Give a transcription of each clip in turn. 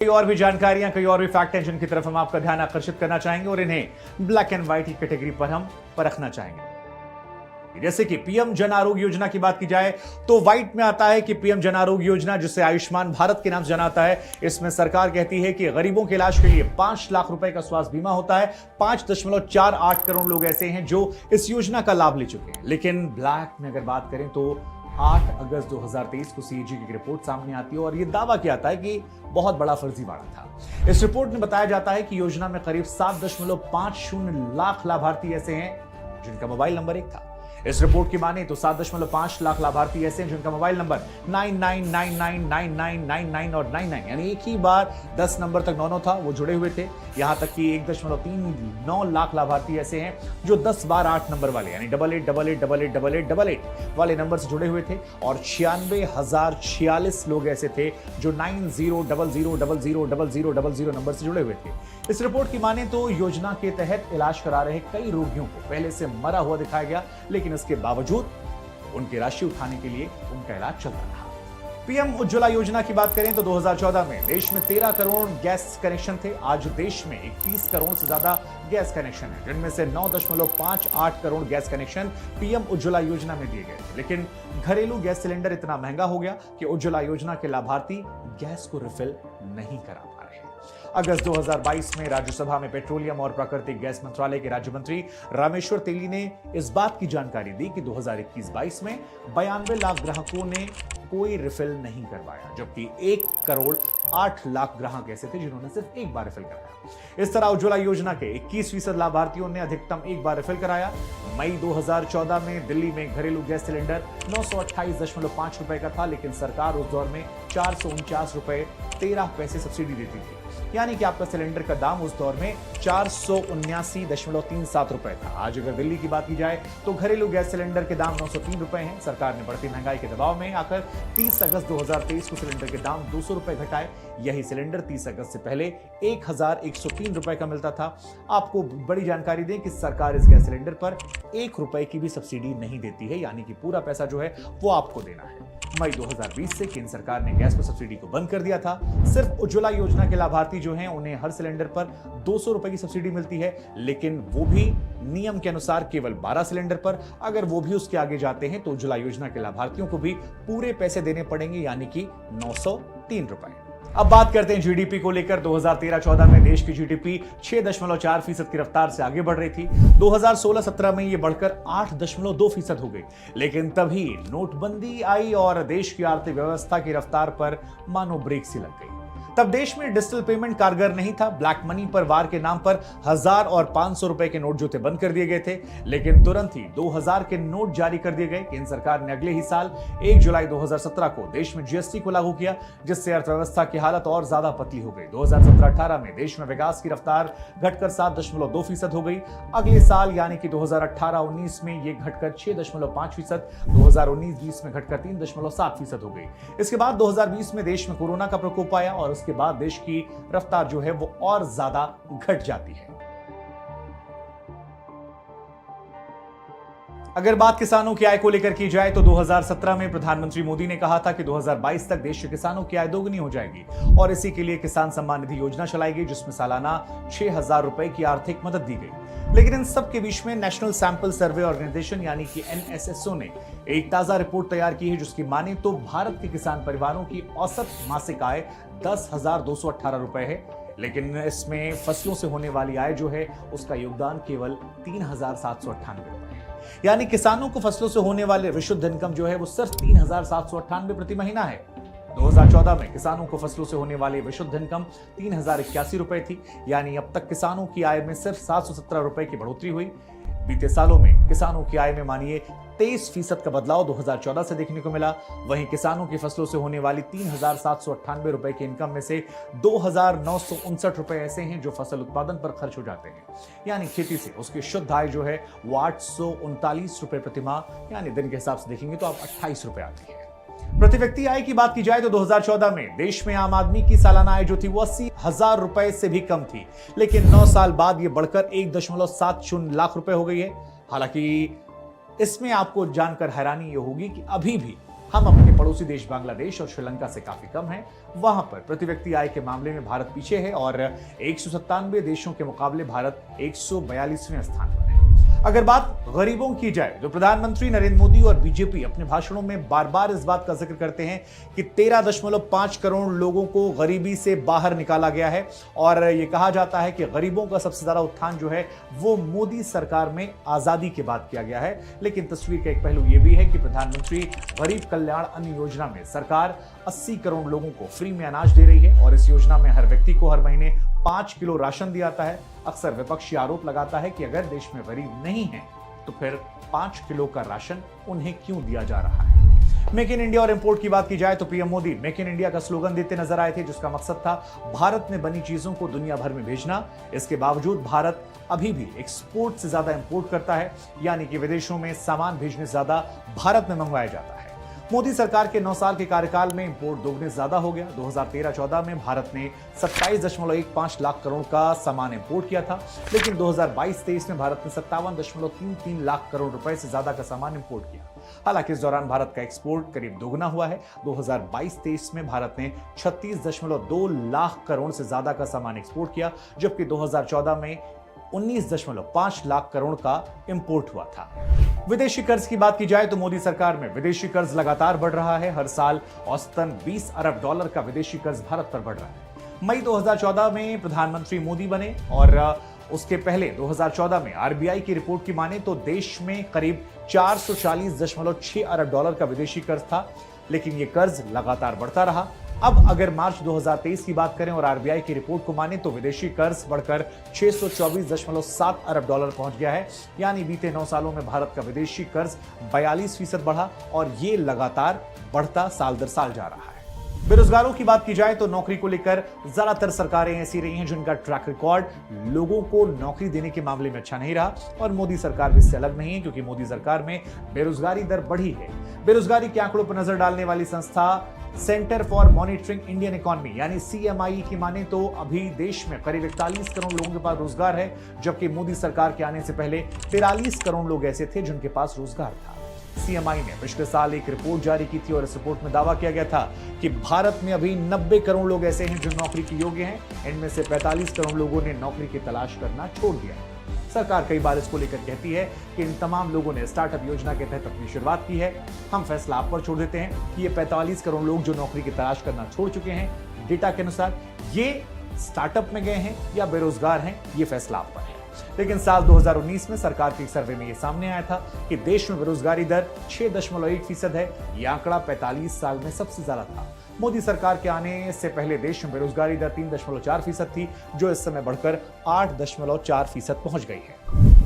कई और भी जानकारियां, कई और भी फैक्ट हैं जिनकी तरफ हम आपका ध्यान आकर्षित करना चाहेंगे और इन्हें ब्लैक एंड व्हाइट की कैटेगरी पर हम परखना चाहेंगे। जैसे कि पीएम जन आरोग्य योजना की बात की जाए तो व्हाइट में आता है कि पीएम जन आरोग्य योजना, जिसे आयुष्मान भारत के नाम से जाना जाता है, इसमें सरकार कहती है कि गरीबों के इलाज के लिए 5 लाख रुपए का स्वास्थ्य बीमा होता है। 5.48 करोड़ लोग ऐसे हैं जो इस योजना का लाभ ले चुके हैं। लेकिन ब्लैक में अगर बात करें तो 8 अगस्त 2023 को सीएजी की रिपोर्ट सामने आती है और यह दावा किया जाता है कि बहुत बड़ा फर्जीवाड़ा था। इस रिपोर्ट में बताया जाता है कि योजना में करीब 7.50 लाख लाभार्थी ऐसे हैं जिनका मोबाइल नंबर एक था। इस रिपोर्ट की माने तो 7.5 लाख लाभार्थी ऐसे हैं जिनका मोबाइल नंबर 99999999 और 99 यानी एक ही बार 10 नंबर तक 9 था वो जुड़े हुए थे। यहां तक कि 1.39 लाख लाभार्थी ऐसे हैं जो 10 बार 8 नंबर वाले यानी 8888888888 वाले नंबर से जुड़े हुए थे और 96,046 लोग ऐसे थे जो 9000000000 नंबर से जुड़े हुए थे। इस रिपोर्ट की माने तो योजना के तहत इलाज करा रहे कई रोगियों को पहले से मरा हुआ दिखाया गया, लेकिन इसके बावजूद उनकी राशि उठाने के लिए उनका इलाज चलता रहा। पीएम उज्ज्वला योजना की बात करें तो 2014 में देश में 13 करोड़ गैस कनेक्शन थे। आज देश में 31 करोड़ से ज्यादा गैस कनेक्शन है, जिनमें से 9.58 crore gas connection PM Ujjwala योजना में दिए गए थे। लेकिन घरेलू गैस सिलेंडर इतना महंगा हो गया कि उज्ज्वला योजना के लाभार्थी गैस को रिफिल नहीं करा पा रहे हैं। अगस्त 2022 में राज्यसभा में पेट्रोलियम और प्राकृतिक गैस मंत्रालय के राज्य मंत्री रामेश्वर तेली ने इस बात की जानकारी दी कि 2021-22 में 92 लाख ग्राहकों ने कोई रिफिल नहीं करवाया, जबकि 1 करोड़ 8 लाख ग्राहक ऐसे थे जिन्होंने सिर्फ एक बार रिफिल कराया। इस तरह उज्ज्वला योजना के 21% लाभार्थियों ने अधिकतम एक बार रिफिल कराया। मई 2014 में दिल्ली में घरेलू गैस सिलेंडर 928.5 रुपए का था, लेकिन सरकार उस दौर में 449 रुपए 13 पैसे सब्सिडी देती थी, यानी कि आपका सिलेंडर का दाम उस दौर में 479.37 रुपए था। आज अगर दिल्ली की बात की जाए तो घरेलू गैस सिलेंडर के दाम 903 रुपए हैं। सरकार ने बढ़ती महंगाई के दबाव में आकर 30 अगस्त 2023 को सिलेंडर के दाम 200 रुपए घटाए। यही सिलेंडर 30 अगस्त से पहले 1103 रुपए का मिलता था। आपको बड़ी जानकारी दें कि सरकार इस गैस सिलेंडर पर 1 रुपए की भी सब्सिडी नहीं देती है, यानी कि पूरा पैसा जो है वो आपको देना है। मई 2020 से केंद्र सरकार ने गैस पर सब्सिडी को बंद कर दिया था। सिर्फ उज्ज्वला योजना के लाभार्थी जो हैं उन्हें हर सिलेंडर पर 200 रुपए की सब्सिडी मिलती है, लेकिन वो भी नियम के अनुसार केवल 12 सिलेंडर पर। अगर वो भी उसके आगे जाते हैं तो उज्ज्वला योजना के लाभार्थियों को भी पूरे पैसे देने पड़ेंगे, यानी कि 903 रुपए। अब बात करते हैं जीडीपी को लेकर। 2013-14 में देश की जीडीपी 6.4% की रफ्तार से आगे बढ़ रही थी। 2016-17 में यह बढ़कर 8.2% हो गई, लेकिन तभी नोटबंदी आई और देश की आर्थिक व्यवस्था की रफ्तार पर मानो ब्रेक सी लग गई। तब देश में डिजिटल पेमेंट कारगर नहीं था। ब्लैक मनी पर वार के नाम पर 1000 और 500 रुपए के नोट जो थे बंद कर दिए गए थे, लेकिन तुरंत ही 2000 के नोट जारी कर दिए गए। केंद्र सरकार ने अगले ही साल 1 जुलाई 2017 को देश में जीएसटी को लागू किया, जिससे अर्थव्यवस्था की हालत और ज्यादा पतली हो गई। 2017-18 में देश में विकास की रफ्तार घटकर 7.2% हो गई। अगले साल यानी कि 2018-19 में यह घटकर 6.5%, 2019-20 में घटकर 3.7% हो गई। इसके बाद 2020 में देश में कोरोना का प्रकोप आया और उसके बाद देश की रफ्तार जो है वो और ज्यादा घट जाती है। अगर बात किसानों की आय को लेकर की जाए तो 2017 में प्रधानमंत्री मोदी ने कहा था कि 2022 तक देश के किसानों की आय दोगुनी हो जाएगी और इसी के लिए किसान सम्मान निधि योजना चलाई गई, जिसमें सालाना 6,000 रुपए की आर्थिक मदद दी गई। लेकिन इन सब के बीच में नेशनल सैंपल सर्वे ऑर्गेनाइजेशन यानी कि एनएसएसओ ने एक ताजा रिपोर्ट तैयार की है, जिसकी माने तो भारत के किसान परिवारों की औसत मासिक आय 10,218 रुपए है, लेकिन इसमें फसलों से होने वाली आय जो है उसका योगदान केवल 3,798 रुपए है। यानी किसानों को फसलों से होने वाले विशुद्ध इनकम जो है वो सिर्फ 3,798 प्रति महीना है। 2014 में किसानों को फसलों से होने वाली विशुद्ध इनकम 3,081 रुपए थी, यानी अब तक किसानों की आय में सिर्फ 717 रुपए की बढ़ोतरी हुई। बीते सालों में किसानों की आय में मानिए 23% का बदलाव 2014 से देखने को मिला। वहीं किसानों की फसलों से होने वाली 3,798 रुपए की इनकम में से 2,959 रुपए ऐसे हैं जो फसल उत्पादन पर खर्च हो जाते हैं, यानी खेती से उसकी शुद्ध आय जो है वो 839 रुपए प्रति माह, यानी दिन के हिसाब से देखेंगे तो आप 28 रुपए आती है। प्रति व्यक्ति आय की बात की जाए तो 2014 में देश में आम आदमी की सालाना आय जो थी वो 80,000 रुपए से भी कम थी, लेकिन 9 साल बाद ये बढ़कर 1.70 लाख रुपए हो गई है। हालांकि इसमें आपको जानकर हैरानी ये होगी कि अभी भी हम अपने पड़ोसी देश बांग्लादेश और श्रीलंका से काफी कम हैं। वहां पर प्रति व्यक्ति आय के मामले में भारत पीछे है और 197 देशों के मुकाबले भारत 142वें स्थान पर है। अगर बात गरीबों की जाए तो प्रधानमंत्री नरेंद्र मोदी और बीजेपी अपने भाषणों में बार बार इस बात का जिक्र करते हैं कि 13.5 करोड़ लोगों को गरीबी से बाहर निकाला गया है और यह कहा जाता है कि गरीबों का सबसे ज्यादा उत्थान जो है वो मोदी सरकार में आजादी के बाद किया गया है। लेकिन तस्वीर का एक पहलू यह भी है कि प्रधानमंत्री गरीब कल्याण अन्न योजना में सरकार 80 करोड़ लोगों को फ्री में अनाज दे रही है और इस योजना में हर व्यक्ति को हर महीने 5 किलो राशन दिया जाता है। अक्सर विपक्षी आरोप लगाता है कि अगर देश में गरीब नहीं है तो फिर 5 किलो का राशन उन्हें क्यों दिया जा रहा है। मेक इन इंडिया और इंपोर्ट की बात की जाए तो PM Modi make in India का स्लोगन देते नजर आए थे, जिसका मकसद था भारत में बनी चीजों को दुनिया भर में भेजना। इसके बावजूद भारत अभी भी एक्सपोर्ट से ज्यादा इंपोर्ट करता है, यानी कि विदेशों में सामान भेजने से ज्यादा भारत में मंगवाया जाता है। मोदी सरकार के 9 साल के कार्यकाल में इंपोर्ट दोगुने ज्यादा हो गया। 2013-14 में भारत ने 27.15 लाख करोड़ का सामान इंपोर्ट किया था, लेकिन 2022-23 में भारत ने 57.33 लाख करोड़ रुपए से ज्यादा का सामान इंपोर्ट किया। हालांकि इस दौरान भारत का एक्सपोर्ट करीब दोगुना हुआ है। 2022-23 में भारत ने 36.2 लाख करोड़ से ज्यादा का सामान एक्सपोर्ट किया, जबकि 2014 में 19.5 लाख करोड़ का इंपोर्ट हुआ था। विदेशी कर्ज की बात की जाए तो मोदी सरकार में विदेशी कर्ज लगातार बढ़ रहा है। हर साल औसतन 20 अरब डॉलर का विदेशी कर्ज भारत पर बढ़ रहा है। मई 2014 में प्रधानमंत्री मोदी बने और उसके पहले 2014 में आरबीआई की रिपोर्ट की माने तो देश में करीब 440.6 अरब डॉलर का विदेशी कर्ज था, लेकिन यह कर्ज लगातार बढ़ता रहा। अब अगर मार्च 2023 की बात करें और आरबीआई की रिपोर्ट को माने तो विदेशी कर्ज बढ़कर 624.7 अरब डॉलर पहुंच गया है, यानी बीते 9 सालों में भारत का विदेशी कर्ज 42% बढ़ा और ये लगातार बढ़ता साल दर साल जा रहा है। बेरोजगारों की बात की जाए तो नौकरी को लेकर ज्यादातर सरकारें ऐसी रही हैं जिनका ट्रैक रिकॉर्ड लोगों को नौकरी देने के मामले में अच्छा नहीं रहा और मोदी सरकार भी इससे अलग नहीं है, क्योंकि मोदी सरकार में बेरोजगारी दर बढ़ी है। बेरोजगारी के आंकड़ों पर नजर डालने वाली संस्था centre for monitoring Indian economy यानी सीएमआई की माने तो अभी देश में करीब 41 करोड़ लोगों के पास रोजगार है, जबकि मोदी सरकार के आने से पहले 43 करोड़ लोग ऐसे थे जिनके पास रोजगार था। सीएमआई ने पिछले साल एक रिपोर्ट जारी की थी और इस रिपोर्ट में दावा किया गया था कि भारत में अभी 90 करोड़ लोग ऐसे हैं जो नौकरी के योग्य हैं। इनमें से 45 करोड़ लोगों ने नौकरी की तलाश करना छोड़ दिया है। सरकार कई बार इसको लेकर कहती है कि इन तमाम लोगों ने स्टार्टअप योजना के तहत अपनी शुरुआत की है। हम फैसला आप पर छोड़ देते हैं कि ये 45 करोड़ लोग जो नौकरी की तलाश करना छोड़ चुके हैं, डेटा के अनुसार ये स्टार्टअप में गए हैं या बेरोजगार हैं, ये फैसला आप पर है। लेकिन साल 2019 में सरकार के एक सर्वे में यह सामने आया था कि देश में बेरोजगारी दर 6.1% है। यह आंकड़ा 45 साल में सबसे ज्यादा था। मोदी सरकार के आने से पहले देश में बेरोजगारी दर 3.4% थी, जो इस समय बढ़कर 8.4% पहुंच गई है।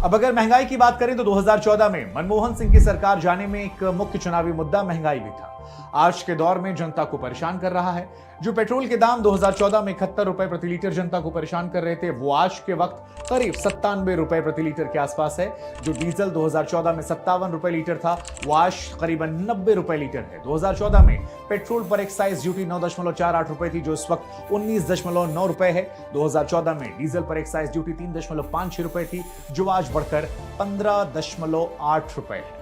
अब अगर महंगाई की बात करें तो 2014 में मनमोहन सिंह की सरकार जाने में एक मुख्य चुनावी मुद्दा महंगाई भी था। आज के दौर में जनता को परेशान कर रहा है। जो पेट्रोल के दाम 2014 में 71 रुपए प्रति लीटर जनता को परेशान कर रहे थे, वो आज के वक्त करीब 97 रुपए प्रति लीटर के आसपास है। जो डीजल 2014 में 57 रुपए लीटर था, वो आज करीबन 90 रुपए लीटर है। 2014 में पेट्रोल पर एक्साइज ड्यूटी 9.48 रुपए थी, जो इस वक्त 19.9 रुपए है। 2014 में डीजल पर एक्साइज ड्यूटी 3.56 रुपए थी, जो आज बढ़कर 15.8 रुपए है।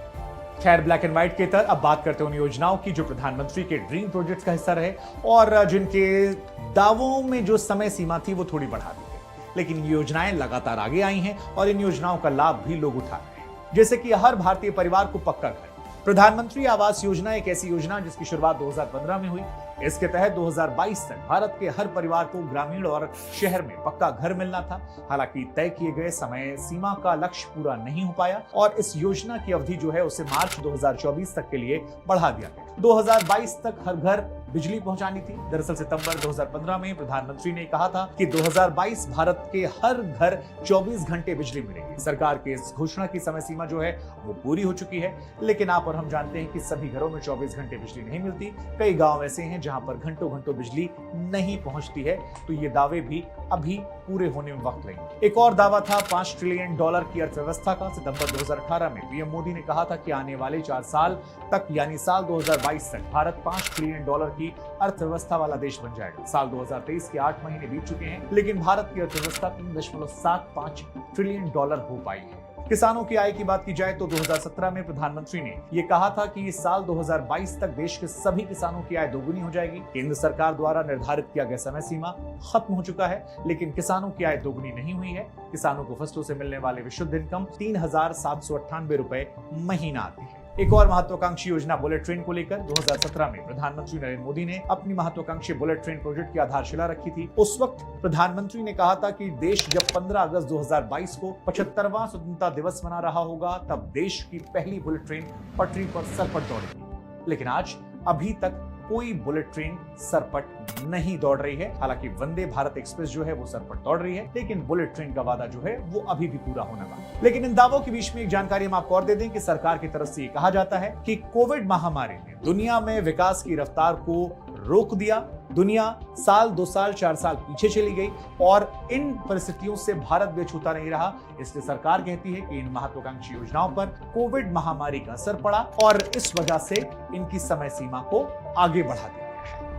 खैर, ब्लैक एंड व्हाइट के तरह अब बात करते हैं उन योजनाओं की जो प्रधानमंत्री के ड्रीम प्रोजेक्ट्स का हिस्सा रहे और जिनके दावों में जो समय सीमा थी वो थोड़ी बढ़ा दी गई। लेकिन ये योजनाएं लगातार आगे आई हैं और इन योजनाओं का लाभ भी लोग उठा रहे हैं, जैसे कि हर भारतीय परिवार को पक्का घर। प्रधानमंत्री आवास योजना एक ऐसी योजना जिसकी शुरुआत 2015 में हुई। इसके तहत 2022 तक भारत के हर परिवार को ग्रामीण और शहर में पक्का घर मिलना था। हालांकि तय किए गए समय सीमा का लक्ष्य पूरा नहीं हो पाया और इस योजना की अवधि जो है उसे मार्च 2024 तक के लिए बढ़ा दिया गया। 2022 तक हर घर बिजली पहुंचानी थी। दरअसल सितंबर 2015 में प्रधानमंत्री ने कहा था कि 2022 भारत के हर घर 24 घंटे बिजली मिलेगी। सरकार की इस घोषणा की समय सीमा जो है वो पूरी हो चुकी है, लेकिन आप और हम जानते हैं कि सभी घरों में 24 घंटे बिजली नहीं मिलती। कई गांव ऐसे हैं जहां पर घंटों घंटों बिजली नहीं पहुंचती है, तो ये दावे भी अभी पूरे होने में वक्त लगेगा। एक और दावा था $5 ट्रिलियन की अर्थव्यवस्था का। सितंबर 2018 में पीएम मोदी ने कहा था कि आने वाले 4 साल तक यानी साल 2022 तक भारत $5 ट्रिलियन की अर्थव्यवस्था वाला देश बन जाएगा। साल 2023 के 8 महीने बीत चुके हैं, लेकिन भारत की अर्थव्यवस्था $3.75 ट्रिलियन हो पाई है। किसानों की आय की बात की जाए तो 2017 में प्रधानमंत्री ने यह कहा था कि इस साल 2022 तक देश के सभी किसानों की आय दोगुनी हो जाएगी। केंद्र सरकार द्वारा निर्धारित किया गया समय सीमा खत्म हो चुका है, लेकिन किसानों की आय दोगुनी नहीं हुई है। किसानों को फसलों से मिलने वाले विशुद्ध इनकम 3,798 रुपए महीना आती है। एक और महत्वाकांक्षी योजना बुलेट ट्रेन को लेकर 2017 में प्रधानमंत्री नरेंद्र मोदी ने अपनी महत्वाकांक्षी बुलेट ट्रेन प्रोजेक्ट की आधारशिला रखी थी। उस वक्त प्रधानमंत्री ने कहा था कि देश जब 15 अगस्त 2022 को 75वां स्वतंत्रता दिवस मना रहा होगा, तब देश की पहली बुलेट ट्रेन पटरी पर सरपट दौड़ेगी। लेकिन आज अभी तक कोई बुलेट ट्रेन सरपट नहीं दौड़ रही है। हालांकि वंदे भारत एक्सप्रेस जो है वो सरपट दौड़ रही है, लेकिन बुलेट ट्रेन का वादा जो है वो अभी भी पूरा होने वाला है। लेकिन इन दावों के बीच में एक जानकारी हम आपको और दे दें कि सरकार की तरफ से ये कहा जाता है कि कोविड महामारी ने दुनिया में विकास की रफ्तार को रोक दिया। दुनिया साल, 2 साल, 4 साल पीछे चली गई और इन परिस्थितियों से भारत भी छूता नहीं रहा। इसलिए सरकार कहती है कि इन महत्वाकांक्षी योजनाओं पर कोविड महामारी का असर पड़ा और इस वजह से इनकी समय सीमा को आगे बढ़ा दिया।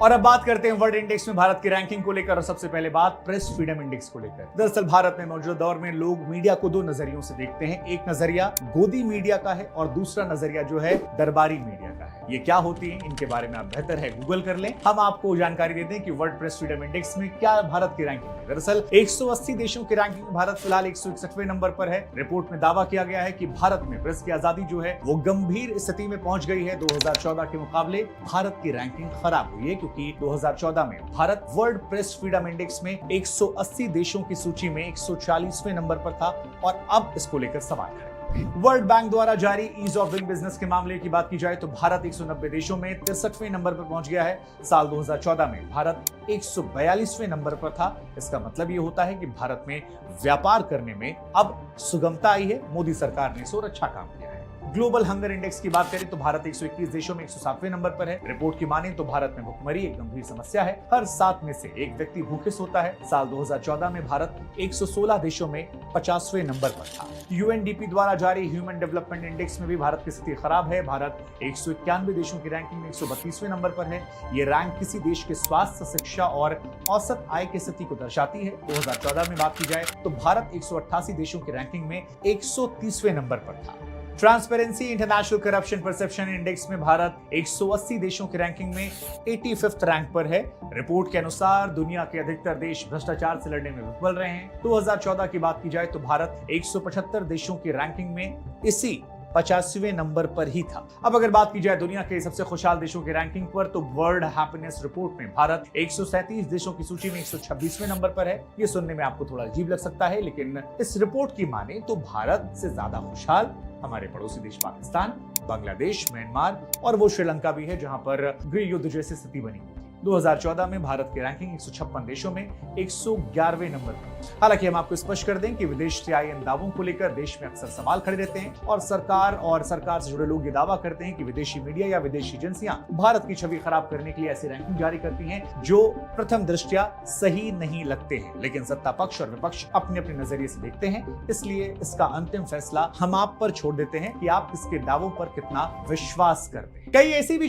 और अब बात करते हैं वर्ल्ड इंडेक्स में भारत की रैंकिंग को लेकर। और सबसे पहले बात प्रेस फ्रीडम इंडेक्स को लेकर। दरअसल भारत में मौजूदा दौर में लोग मीडिया को 2 नजरियों से देखते हैं। एक नजरिया गोदी मीडिया का है और दूसरा नजरिया जो है दरबारी मीडिया का है। ये क्या होती है, इनके बारे में आप बेहतर है गूगल कर लें। हम आपको जानकारी देते हैं कि वर्ल्ड प्रेस फ्रीडम इंडेक्स में क्या भारत की रैंकिंग है। दरअसल 180 देशों की रैंकिंग में भारत फिलहाल 161वें नंबर पर है। रिपोर्ट में दावा किया गया है कि भारत में प्रेस की आजादी जो है वो गंभीर स्थिति में पहुंच गई है। 2014 के मुकाबले भारत की रैंकिंग खराब हुई है, क्योंकि 2014 में Bharat world press freedom index में 180 देशों की सूची में 140वें नंबर पर था और अब इसको लेकर सवाल है। वर्ल्ड बैंक द्वारा जारी ईज ऑफ डूइंग बिजनेस के मामले की बात की जाए तो भारत 190 देशों में 63वें नंबर पर पहुंच गया है। साल 2014 में भारत 142वें नंबर पर था। इसका मतलब ये होता है कि भारत में व्यापार करने में अब सुगमता आई है। मोदी सरकार ने इस ओर अच्छा काम किया है। ग्लोबल हंगर इंडेक्स की बात करें तो भारत 121 देशों में 107वें नंबर पर है। रिपोर्ट की माने तो भारत में भुखमरी एक गंभीर समस्या है। हर 7 में से एक व्यक्ति भूखे सोता है। साल 2014 में भारत 116 देशों में 50वें नंबर पर था। यूएनडीपी द्वारा जारी ह्यूमन डेवलपमेंट इंडेक्स में भी भारत की स्थिति खराब है। भारत 191 देशों की रैंकिंग में 132वें नंबर पर है। ये रैंक किसी देश के स्वास्थ्य, शिक्षा और औसत आय की स्थिति को दर्शाती है। 2014 में बात की जाए तो भारत 188 देशों की रैंकिंग में 130वें नंबर पर था। Transparency international corruption perception index में भारत 180 देशों की रैंकिंग में 85th रैंक पर है। रिपोर्ट के अनुसार दुनिया के अधिकतर देश भ्रष्टाचार से लड़ने में विफल रहे हैं। 2014 की बात की जाए तो भारत 175 देशों की रैंकिंग में इसी 85वें नंबर पर ही था। अब अगर बात की जाए दुनिया के सबसे खुशहाल देशों की रैंकिंग पर तो वर्ल्ड हैप्पीनेस रिपोर्ट में भारत 137 देशों की सूची में 126वें नंबर पर है। ये सुनने में आपको थोड़ा अजीब लग सकता है, लेकिन इस रिपोर्ट की माने तो भारत से ज्यादा खुशहाल हमारे पड़ोसी देश पाकिस्तान, बांग्लादेश, म्यांमार और वो श्रीलंका भी है, जहां पर गृह युद्ध जैसी स्थिति बनी हुई थी। 2014 में भारत की रैंकिंग 156 देशों में 111वें नंबर पर। हालांकि हम आपको स्पष्ट कर दें कि विदेश से आए इन दावों को लेकर देश में अक्सर सवाल खड़े रहते हैं और सरकार से जुड़े लोग ये दावा करते हैं कि विदेशी मीडिया या विदेशी एजेंसियां भारत की छवि खराब करने के लिए ऐसी रैंकिंग जारी करती हैं जो प्रथम दृष्टया सही नहीं लगते हैं। लेकिन सत्ता पक्ष और विपक्ष अपने अपने नजरिए से देखते हैं, इसलिए इसका अंतिम फैसला हम आप पर छोड़ देते हैं कि आप इसके दावों पर कितना विश्वास करते हैं। कई ऐसी भी